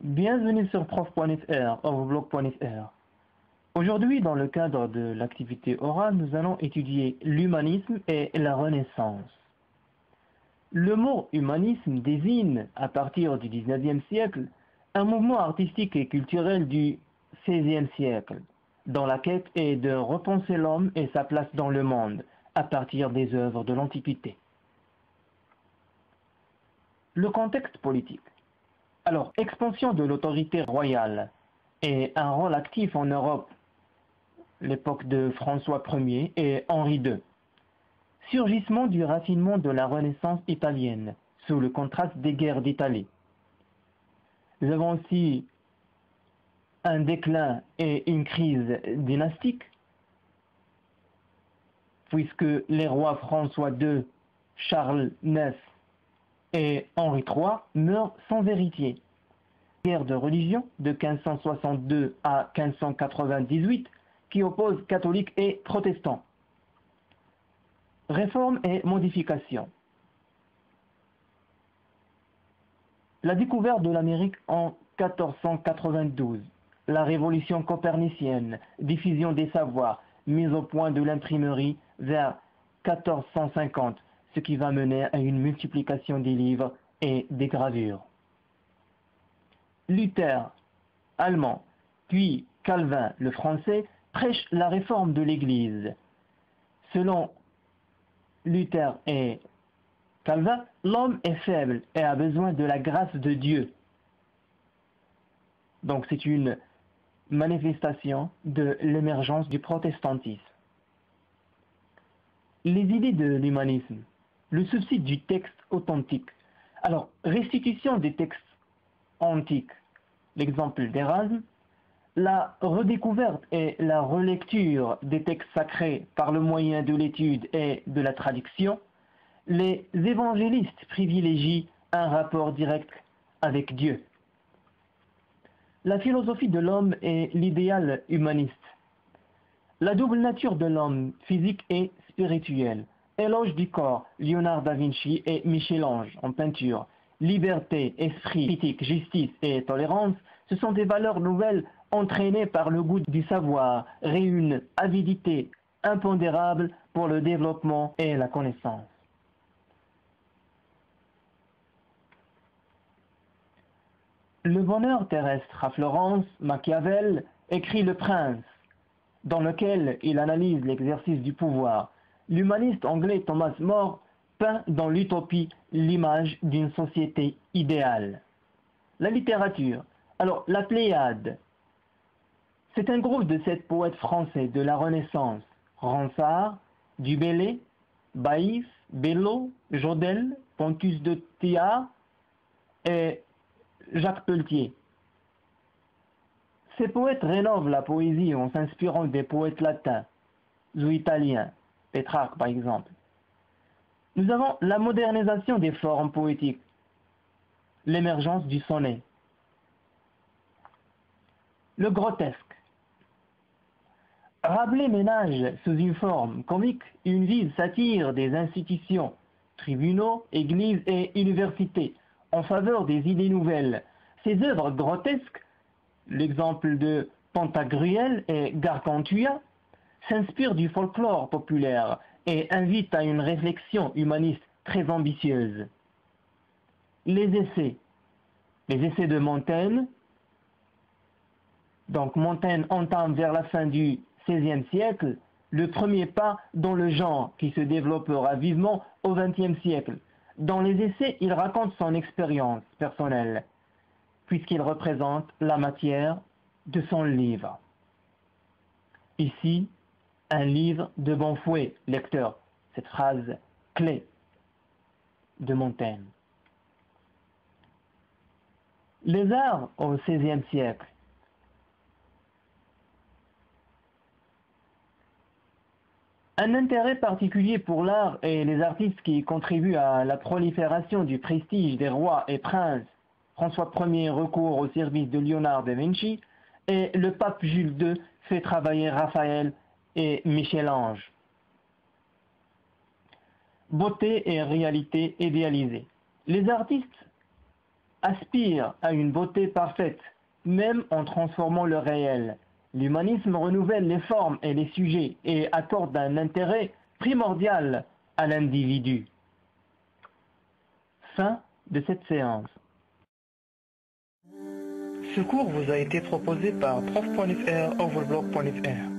Bienvenue sur prof.fr, overblog.fr. Aujourd'hui, dans le cadre de l'activité orale, nous allons étudier l'humanisme et la Renaissance. Le mot humanisme désigne, à partir du XIXe siècle, un mouvement artistique et culturel du XVIe siècle, dont la quête est de repenser l'homme et sa place dans le monde, à partir des œuvres de l'Antiquité. Le contexte politique. Alors, expansion de l'autorité royale et un rôle actif en Europe, l'époque de François Ier et Henri II. Surgissement du raffinement de la Renaissance italienne, sous le contraste des guerres d'Italie. Nous avons aussi un déclin et une crise dynastique, puisque les rois François II, Charles IX et Henri III meurent sans héritier. Guerre de religion de 1562 à 1598 qui oppose catholiques et protestants. Réforme et modification. La découverte de l'Amérique en 1492, la révolution copernicienne, diffusion des savoirs, mise au point de l'imprimerie vers 1450, ce qui va mener à une multiplication des livres et des gravures. Luther, allemand, puis Calvin, le français, prêchent la réforme de l'Église. Selon Luther et Calvin, l'homme est faible et a besoin de la grâce de Dieu. Donc c'est une manifestation de l'émergence du protestantisme. Les idées de l'humanisme, le souci du texte authentique. Alors, restitution des textes antiques, l'exemple d'Erasme, la redécouverte et la relecture des textes sacrés par le moyen de l'étude et de la traduction, les évangélistes privilégient un rapport direct avec Dieu. La philosophie de l'homme et l'idéal humaniste. La double nature de l'homme, physique et spirituel. Éloge du corps, Léonard da Vinci et Michel-Ange en peinture. Liberté, esprit, critique, justice et tolérance, ce sont des valeurs nouvelles entraînées par le goût du savoir, réunissent avidité impondérable pour le développement et la connaissance. Le bonheur terrestre à Florence, Machiavel écrit Le Prince, dans lequel il analyse l'exercice du pouvoir. L'humaniste anglais Thomas More peint dans l'utopie l'image d'une société idéale. La littérature. Alors, la Pléiade. C'est un groupe de 7 poètes français de la Renaissance. Ronsard, Du Bellay, Baïf, Bello, Jodelle, Pontus de Thiard et Jacques Pelletier. Ces poètes rénovent la poésie en s'inspirant des poètes latins ou italiens, Pétrarque par exemple. Nous avons la modernisation des formes poétiques, l'émergence du sonnet. Le grotesque. Rabelais ménage sous une forme comique une vive satire des institutions, tribunaux, églises et universités, en faveur des idées nouvelles. Ces œuvres grotesques, l'exemple de Pantagruel et Gargantua, s'inspirent du folklore populaire et invitent à une réflexion humaniste très ambitieuse. Les essais de Montaigne. Donc Montaigne entame vers la fin du XVIe siècle le premier pas dans le genre qui se développera vivement au XXe siècle. Dans les essais, il raconte son expérience personnelle, puisqu'il représente la matière de son livre. Ici, un livre de bon fouet, lecteur. Cette phrase clé de Montaigne. Les arts au XVIe siècle. Un intérêt particulier pour l'art et les artistes qui contribuent à la prolifération du prestige des rois et princes. François Ier recourt au service de Léonard da Vinci et le pape Jules II fait travailler Raphaël et Michel-Ange. Beauté et réalité idéalisée. Les artistes aspire à une beauté parfaite, même en transformant le réel. L'humanisme renouvelle les formes et les sujets et accorde un intérêt primordial à l'individu. Fin de cette séance. Ce cours vous a été proposé par prof.fr overblog.fr.